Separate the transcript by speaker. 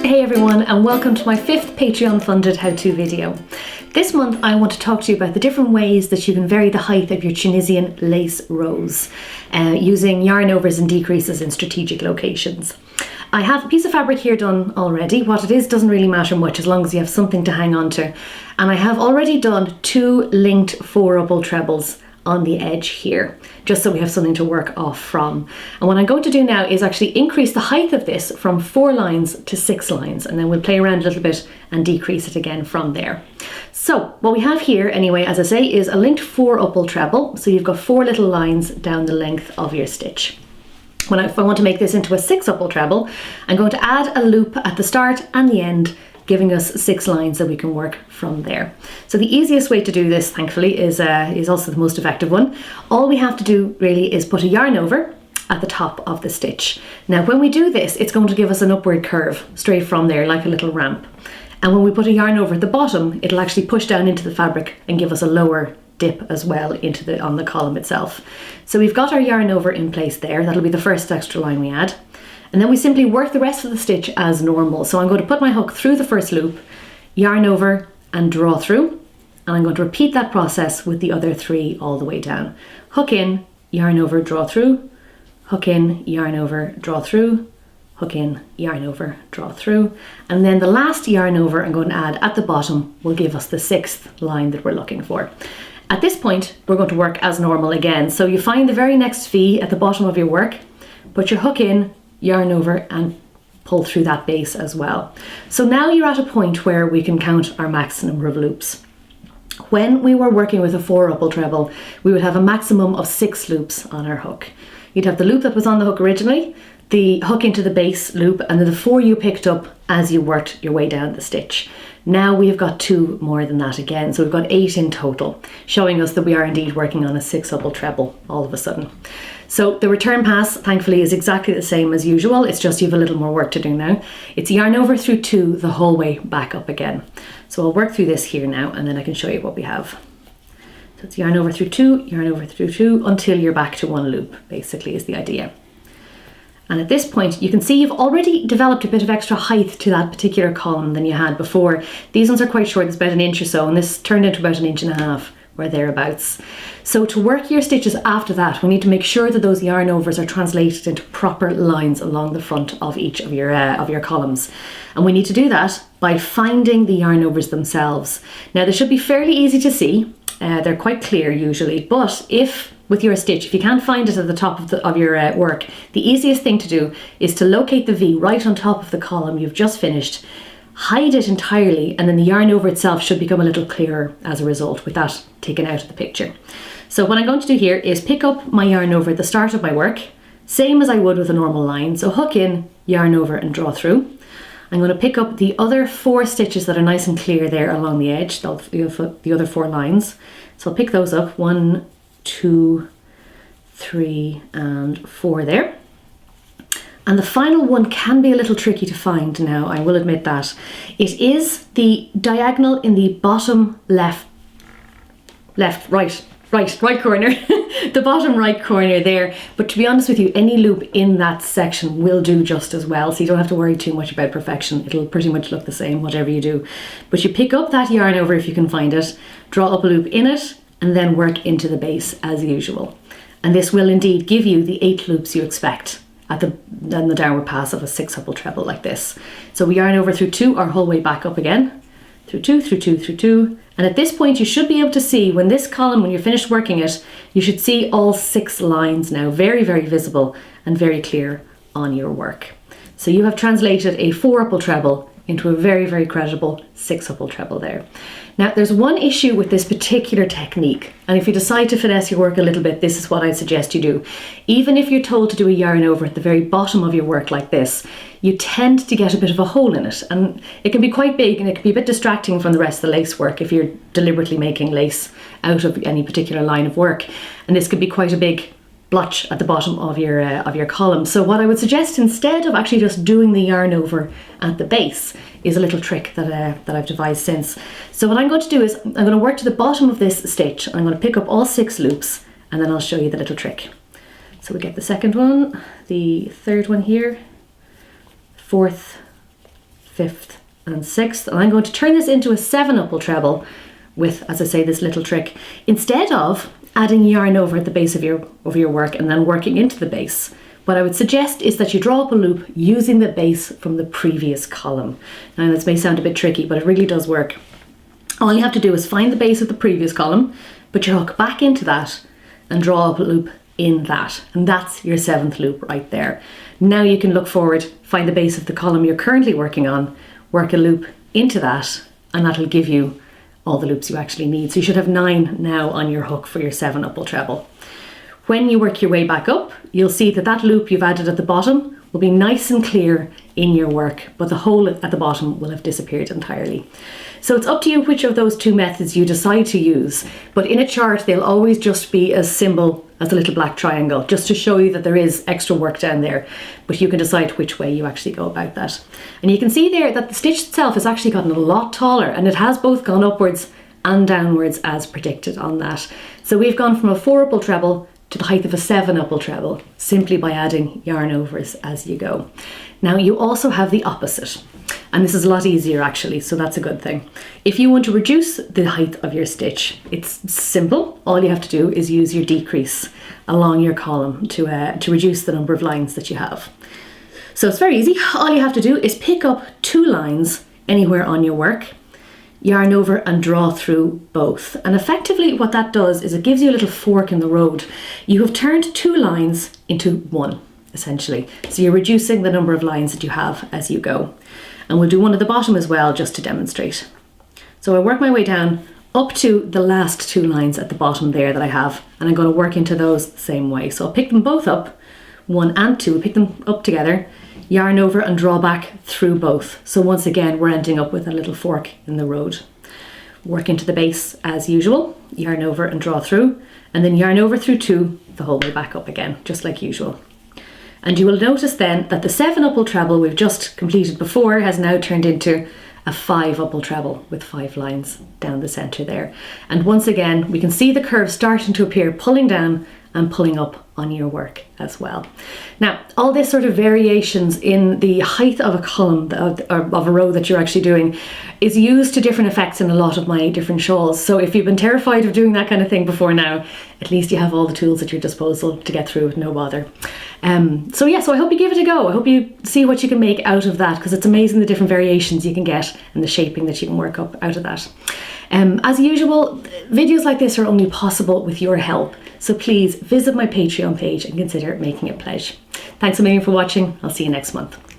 Speaker 1: Hey everyone, and welcome to my 5th Patreon funded how-to video. This month I want to talk to you about the different ways that you can vary the height of your Tunisian lace rows using yarn overs and decreases in strategic locations. I have a piece of fabric here done already. What it is doesn't really matter much as long as you have something to hang on to. And I have already done 2 linked 4-up trebles on the edge here, just so we have something to work off from. And what I'm going to do now is actually increase the height of this from 4 lines to 6 lines, and then we'll play around a little bit and decrease it again from there. So what we have here anyway, as I say, is a linked 4-up treble. So you've got 4 little lines down the length of your stitch. If I want to make this into a 6-up treble, I'm going to add a loop at the start and the end, giving us 6 lines that we can work from there. So the easiest way to do this, thankfully, is also the most effective one. All we have to do really is put a yarn over at the top of the stitch. Now when we do this, it's going to give us an upward curve straight from there, like a little ramp. And when we put a yarn over at the bottom, it'll actually push down into the fabric and give us a lower dip as well on the column itself. So we've got our yarn over in place there. That'll be the first extra line we add. And then we simply work the rest of the stitch as normal. So I'm going to put my hook through the first loop, yarn over and draw through. And I'm going to repeat that process with the other 3 all the way down. Hook in, yarn over, draw through, hook in, yarn over, draw through, hook in, yarn over, draw through. And then the last yarn over I'm going to add at the bottom will give us the 6th line that we're looking for. At this point, we're going to work as normal again. So you find the very next V at the bottom of your work, put your hook in, yarn over and pull through that base as well. So now you're at a point where we can count our max number of loops. When we were working with a 4-up treble, we would have a maximum of 6 loops on our hook. You'd have the loop that was on the hook originally, the hook into the base loop, and then the 4 you picked up as you worked your way down the stitch. Now we've got 2 more than that again, so we've got 8 in total, showing us that we are indeed working on a 6-up treble all of a sudden. So the return pass, thankfully, is exactly the same as usual. It's just you have a little more work to do now. It's yarn over through 2 the whole way back up again. So I'll work through this here now, and then I can show you what we have. So it's yarn over through 2, yarn over through 2, until you're back to 1 loop, basically, is the idea. And at this point, you can see you've already developed a bit of extra height to that particular column than you had before. These ones are quite short, it's about 1 inch or so, and this turned into about 1.5 inches. Or thereabouts. So to work your stitches after that, we need to make sure that those yarn overs are translated into proper lines along the front of each of your columns. And we need to do that by finding the yarn overs themselves. Now they should be fairly easy to see. They're quite clear usually, but if with your stitch, if you can't find it at the top of your work, the easiest thing to do is to locate the V right on top of the column you've just finished, hide it entirely, and then the yarn over itself should become a little clearer as a result with that taken out of the picture. So what I'm going to do here is pick up my yarn over at the start of my work, same as I would with a normal line. So hook in, yarn over and draw through. I'm going to pick up the other 4 stitches that are nice and clear there along the edge, the other 4 lines. So I'll pick those up, 1, 2, 3 and 4 there. And the final one can be a little tricky to find now, I will admit that. It is the diagonal in the bottom right corner, the bottom right corner there. But to be honest with you, any loop in that section will do just as well, so you don't have to worry too much about perfection. It'll pretty much look the same, whatever you do. But you pick up that yarn over if you can find it, draw up a loop in it, and then work into the base as usual. And this will indeed give you the 8 loops you expect at the downward pass of a 6-up treble like this. So we yarn over through 2 our whole way back up again, through 2, through 2, through 2. And at this point you should be able to see when this column, when you're finished working it, you should see all 6 lines now, very, very visible and very clear on your work. So you have translated a 4-up treble into a very, very credible 6-up treble there. Now there's one issue with this particular technique, and if you decide to finesse your work a little bit, this is what I'd suggest you do. Even if you're told to do a yarn over at the very bottom of your work like this, you tend to get a bit of a hole in it, and it can be quite big and it can be a bit distracting from the rest of the lace work if you're deliberately making lace out of any particular line of work, and this could be quite a big blotch at the bottom of your column. So what I would suggest, instead of actually just doing the yarn over at the base, is a little trick that I've devised since. So what I'm going to do is I'm going to work to the bottom of this stitch. I'm going to pick up all 6 loops and then I'll show you the little trick. So we get the second one, the third one here, fourth, 5th and 6th. And I'm going to turn this into a 7 up treble with, as I say, this little trick. Instead of adding yarn over at the base of your work and then working into the base, what I would suggest is that you draw up a loop using the base from the previous column. Now this may sound a bit tricky, but it really does work. All you have to do is find the base of the previous column, put your hook back into that and draw up a loop in that. And that's your 7th loop right there. Now you can look forward, find the base of the column you're currently working on, work a loop into that, and that'll give you all the loops you actually need. So you should have 9 now on your hook for your 7 up treble. When you work your way back up, you'll see that that loop you've added at the bottom will be nice and clear in your work, but the hole at the bottom will have disappeared entirely. So it's up to you which of those 2 methods you decide to use, but in a chart they'll always just be as symbol as a little black triangle, just to show you that there is extra work down there, but you can decide which way you actually go about that. And you can see there that the stitch itself has actually gotten a lot taller, and it has both gone upwards and downwards as predicted on that. So we've gone from a 4 up treble to the height of a 7 up treble simply by adding yarn overs as you go. Now you also have the opposite, and this is a lot easier actually, so that's a good thing. If you want to reduce the height of your stitch, it's simple. All you have to do is use your decrease along your column to reduce the number of lines that you have. So it's very easy. All you have to do is pick up 2 lines anywhere on your work, yarn over and draw through both. And effectively what that does is it gives you a little fork in the road. You have turned 2 lines into 1, essentially. So you're reducing the number of lines that you have as you go. And we'll do one at the bottom as well, just to demonstrate. So I work my way down up to the last 2 lines at the bottom there that I have, and I'm going to work into those the same way. So I'll pick them both up, 1 and 2, pick them up together, yarn over and draw back through both. So once again, we're ending up with a little fork in the road. Work into the base as usual, yarn over and draw through, and then yarn over through 2 the whole way back up again, just like usual. And you will notice then that the 7 up treble we've just completed before has now turned into a 5 up treble with 5 lines down the center there. And once again, we can see the curve starting to appear, pulling down and pulling up on your work as well. Now, all this sort of variations in the height of a column of a row that you're actually doing is used to different effects in a lot of my different shawls. So if you've been terrified of doing that kind of thing before now, at least you have all the tools at your disposal to get through with no bother. So I hope you give it a go. I hope you see what you can make out of that, because it's amazing the different variations you can get and the shaping that you can work up out of that. As usual, videos like this are only possible with your help. So please visit my Patreon page and consider making a pledge. Thanks a million for watching. I'll see you next month.